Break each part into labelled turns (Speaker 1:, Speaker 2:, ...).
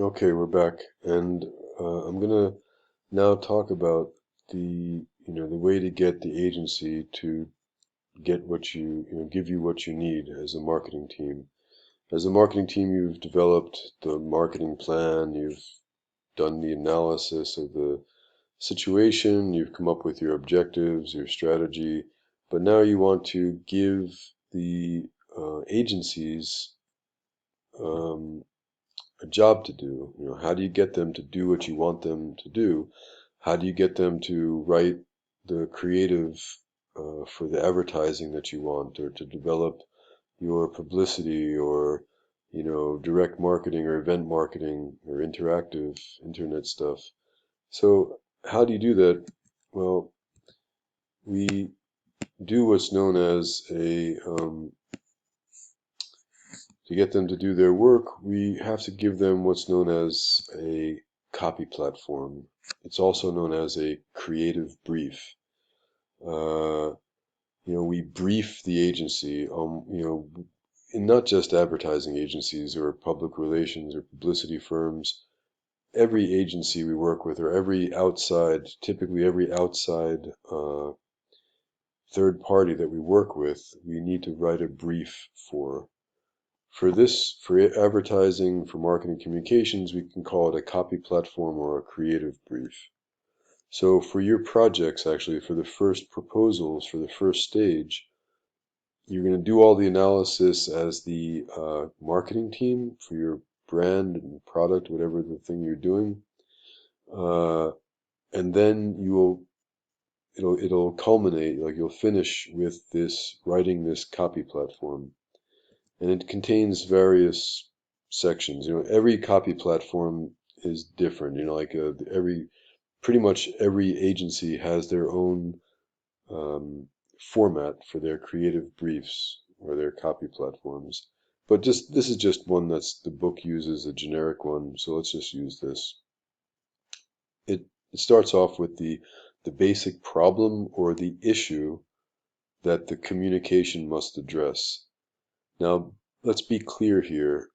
Speaker 1: Okay, we're back, and I'm gonna now talk about the way to get the agency to get what give you what you need as a marketing team. As a marketing team, you've developed the marketing plan, you've done the analysis of the situation, you've come up with your objectives, your strategy, but now you want to give the agencies um, a job to do. How do you get them to do what you want them to do? How do you get them to write the creative for the advertising that you want, or to develop your publicity, or direct marketing, or event marketing, or interactive internet stuff? So how do you do that? Well, we do what's known as to get them to do their work, we have to give them what's known as a copy platform. It's also known as a creative brief. Uh, we brief the agency in not just advertising agencies or public relations or publicity firms. Every agency we work with, or typically every outside third party that we work with, we need to write a brief for. For advertising, for marketing communications, we can call it a copy platform or a creative brief. So for your projects, actually, for the first proposals, for the first stage, you're going to do all the analysis as the marketing team for your brand and product, whatever the thing you're doing. And then it'll culminate, like you'll finish with writing this copy platform. And it contains various sections. Every copy platform is different. Pretty much every agency has their own um, format for their creative briefs or their copy platforms. But this is just one that's the book uses, a generic one. So let's just use this. It starts off with the basic problem or the issue that the communication must address. Now, let's be clear here.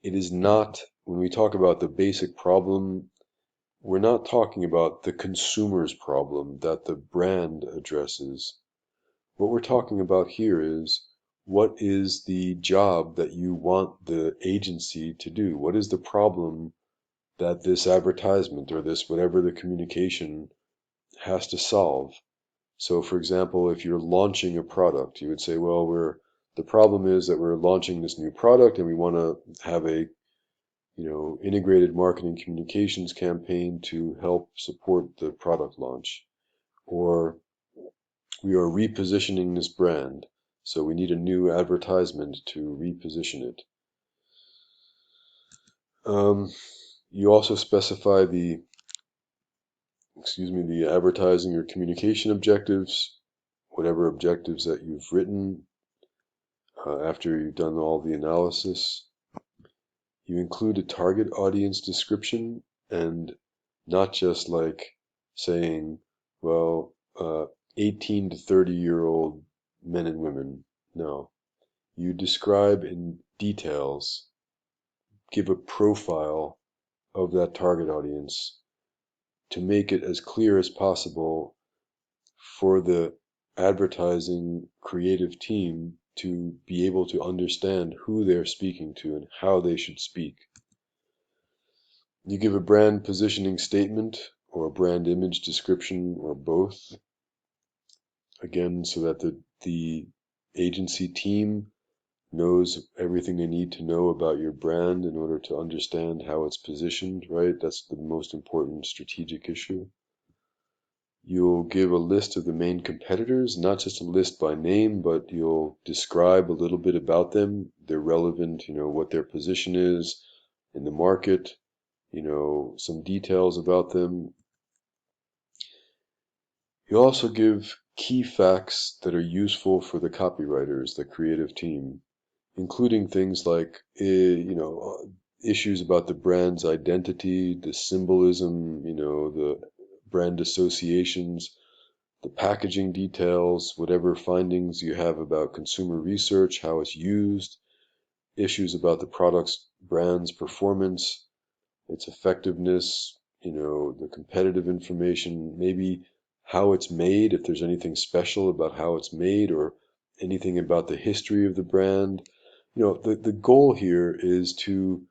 Speaker 1: It is not, when we talk about the basic problem, we're not talking about the consumer's problem that the brand addresses. What we're talking about here is, what is the job that you want the agency to do? What is the problem that this advertisement or this whatever the communication has to solve? So, for example, if you're launching a product, you would say, well, the problem is that we're launching this new product and we want to have a integrated marketing communications campaign to help support the product launch. Or we are repositioning this brand, so we need a new advertisement to reposition it. You also specify the advertising or communication objectives, whatever objectives that you've written after you've done all the analysis. You include a target audience description, and not just like saying, well, 18 to 30-year-old men and women. No. You describe in details, give a profile of that target audience to make it as clear as possible for the advertising creative team to be able to understand who they're speaking to and how they should speak. You give a brand positioning statement or a brand image description or both, again, so that the agency team knows everything they need to know about your brand in order to understand how it's positioned, right? That's the most important strategic issue. You'll give a list of the main competitors, not just a list by name, but you'll describe a little bit about them, their relevant, what their position is in the market, some details about them. You also give key facts that are useful for the copywriters, the creative team, including things like, issues about the brand's identity, the symbolism, the brand associations, the packaging details, whatever findings you have about consumer research, how it's used, issues about the product's brand's performance, its effectiveness, the competitive information, maybe how it's made, if there's anything special about how it's made, or anything about the history of the brand. The goal here is to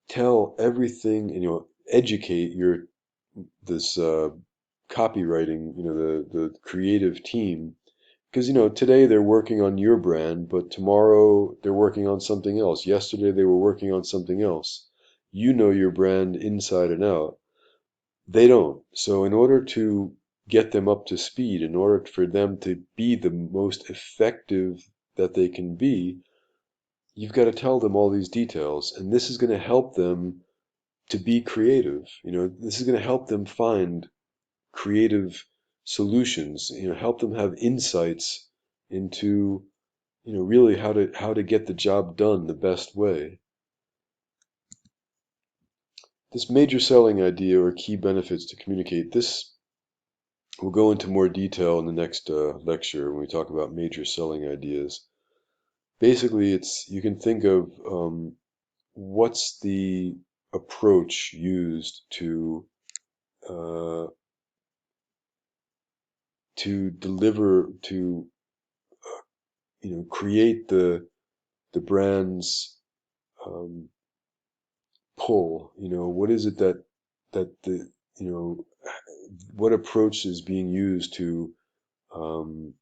Speaker 1: tell everything, educate this copywriting, the creative team, because today they're working on your brand, but tomorrow they're working on something else. Yesterday they were working on something else. You know your brand inside and out. They don't. So in order to get them up to speed, in order for them to be the most effective that they can be, you've got to tell them all these details, and this is going to help them to be creative. This is going to help them find creative solutions, help them have insights into, really how to get the job done the best way. This major selling idea or key benefits to communicate, this we'll go into more detail in the next lecture when we talk about major selling ideas. Basically, you can think of what's the approach used uh, to deliver, to create the brand's um, pull. What is it that the you know what approach is being used to um,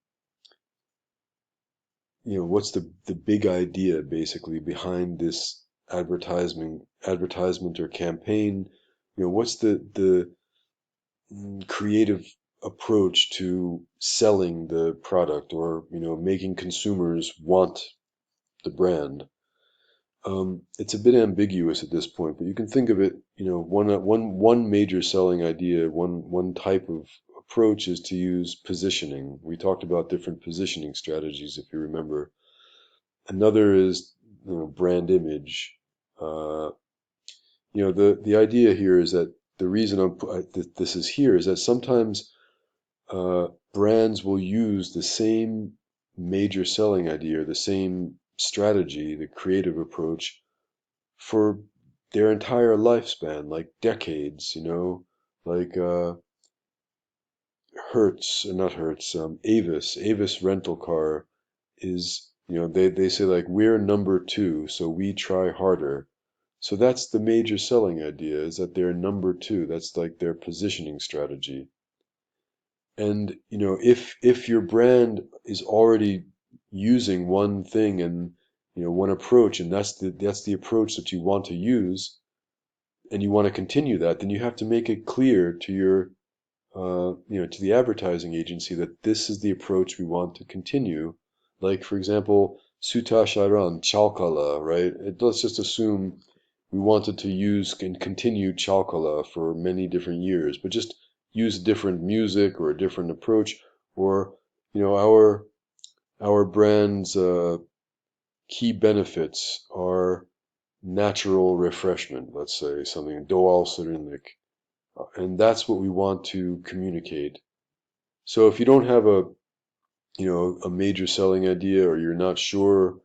Speaker 1: what's the big idea basically behind this advertisement or campaign. What's the creative approach to selling the product, or making consumers want the brand. It's a bit ambiguous at this point, but you can think of it, one major selling idea, one type of approach is to use positioning. We talked about different positioning strategies, if you remember. Another is, brand image. Uh, the idea here is that the reason this is here is that sometimes brands will use the same major selling idea, or the same strategy, the creative approach, for their entire lifespan, like decades, like Hertz, not Hertz, Avis rental car is, they say like, we're number two, so we try harder. So that's the major selling idea, is that they're number two. That's like their positioning strategy. And if your brand is already using one thing, and one approach, and that's the approach that you want to use, and you want to continue that, then you have to make it clear to your to the advertising agency that this is the approach we want to continue. Like, for example, Suta Sharan, Chalkala, right? Let's just assume we wanted to use and continue Chalkala for many different years, but just use different music or a different approach, or our brand's key benefits are natural refreshment, let's say something Doğal Serinlik, and that's what we want to communicate. So if you don't have a major selling idea, or you're not sure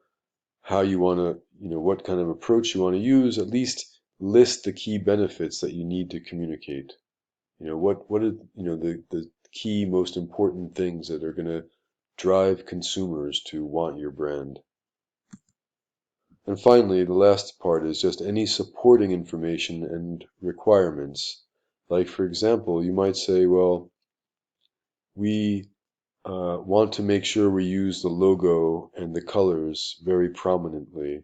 Speaker 1: how you want to, what kind of approach you want to use, at least list the key benefits that you need to communicate. What are, the key most important things that are going to drive consumers to want your brand. And finally, the last part is just any supporting information and requirements. Like, for example, you might say, well, we want to make sure we use the logo and the colors very prominently.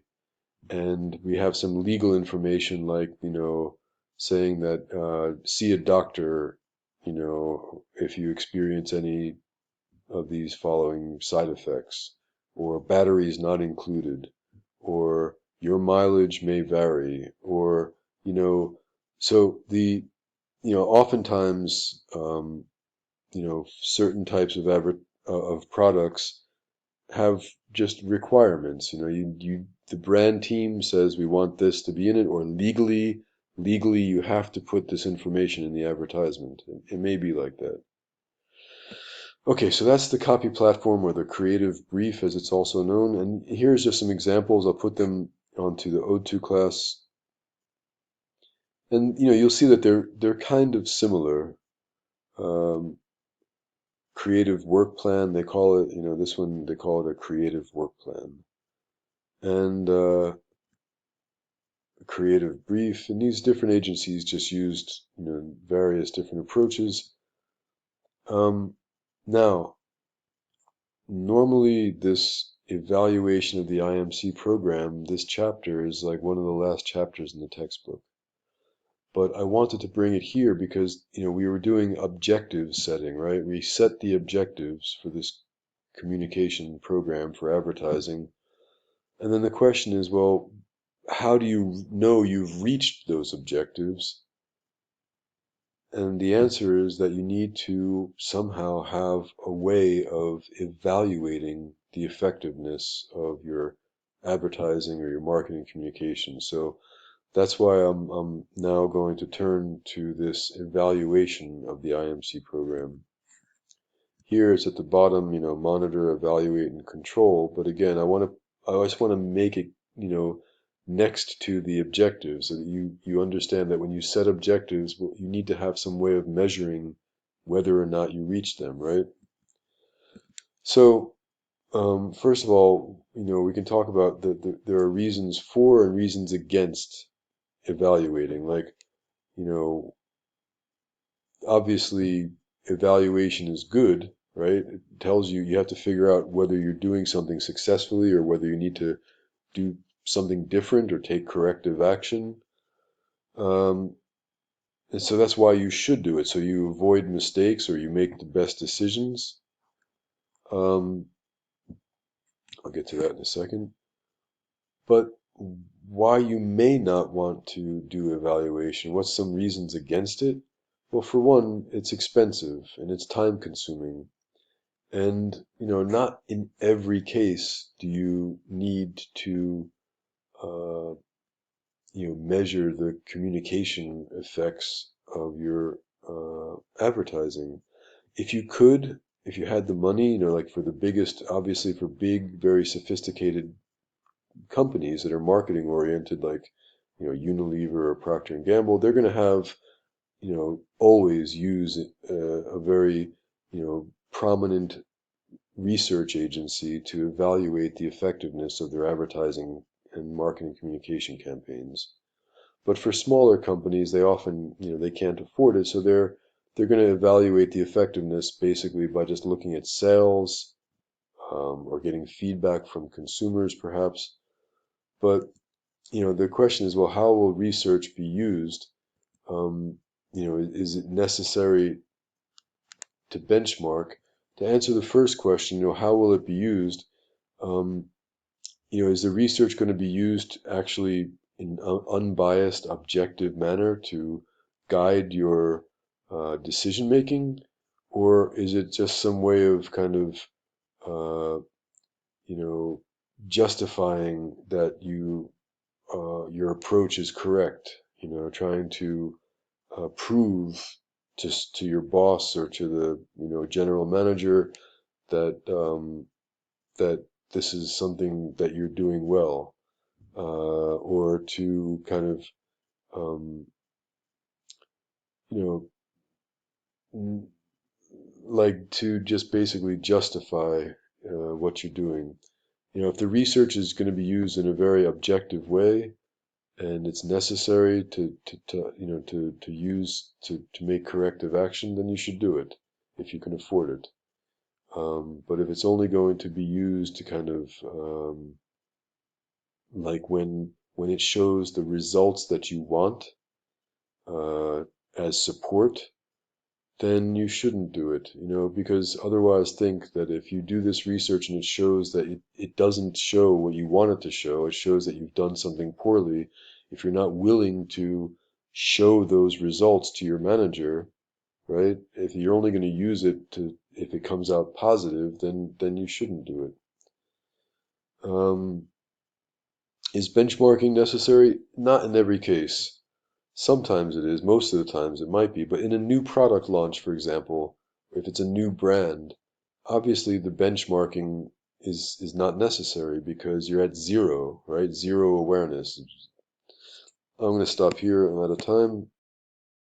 Speaker 1: And we have some legal information, like, saying that see a doctor, if you experience any of these following side effects, or batteries not included, or your mileage may vary, or, so oftentimes, certain types of products have just requirements. The brand team says we want this to be in it, or legally you have to put this information in the advertisement. It may be like that. Okay, so that's the copy platform, or the creative brief as it's also known. And here's just some examples. I'll put them onto the O2 class. And you'll see that they're kind of similar. Um, Creative work plan, they call it. This one they call it a creative work plan, and a creative brief. And these different agencies just used various different approaches. Um, Now, normally this evaluation of the IMC program, this chapter is like one of the last chapters in the textbook. But I wanted to bring it here because, we were doing objective setting, right? We set the objectives for this communication program for advertising. And then the question is, well, how do you know you've reached those objectives? And the answer is that you need to somehow have a way of evaluating the effectiveness of your advertising or your marketing communication. So that's why I'm now going to turn to this evaluation of the IMC program. Here it's at the bottom, monitor, evaluate, and control. But again, I just want to make it, next to the objectives so that you understand that when you set objectives, well, you need to have some way of measuring whether or not you reach them, right? So, first of all, we can talk about there are reasons for and reasons against evaluating. Like, you know, obviously evaluation is good, right? It tells you have to figure out whether you're doing something successfully or whether you need to do something different or take corrective action. Um, and so that's why you should do it. So you avoid mistakes or you make the best decisions. Um, I'll get to that in a second. But why you may not want to do evaluation, what's some reasons against it? Well, for one, it's expensive and it's time consuming. And, not in every case do you need to, uh, measure the communication effects of your advertising. If you could, if you had the money, like for the biggest, obviously for big, very sophisticated companies that are marketing oriented, like, Unilever or Procter and Gamble, they're going to have, always use a very, prominent research agency to evaluate the effectiveness of their advertising and marketing communication campaigns. But for smaller companies, they often, they can't afford it, so they're going to evaluate the effectiveness basically by just looking at sales, or getting feedback from consumers, perhaps. But the question is, well, how will research be used? Um, is it necessary to benchmark? To answer the first question, how will it be used? Um, is the research going to be used actually in an unbiased, objective manner to guide your decision making, or is it just some way of kind of, uh, you know, justifying that your approach is correct? Trying to prove to your boss or to the general manager that that this is something that you're doing well, or to kind of, um, you know, like to just basically justify what you're doing. If the research is going to be used in a very objective way and it's necessary to use to make corrective action, then you should do it if you can afford it. But if it's only going to be used to kind of, like when it shows the results that you want, uh, as support, then you shouldn't do it, because otherwise think that if you do this research and it shows that it doesn't show what you want it to show, it shows that you've done something poorly. If you're not willing to show those results to your manager, right? If you're only going to use it if it comes out positive, then you shouldn't do it. Um, is benchmarking necessary? Not in every case. Sometimes it is, most of the times it might be, but in a new product launch, for example, if it's a new brand, obviously the benchmarking is not necessary because you're at zero, right? Zero awareness. I'm going to stop here. I'm out of time.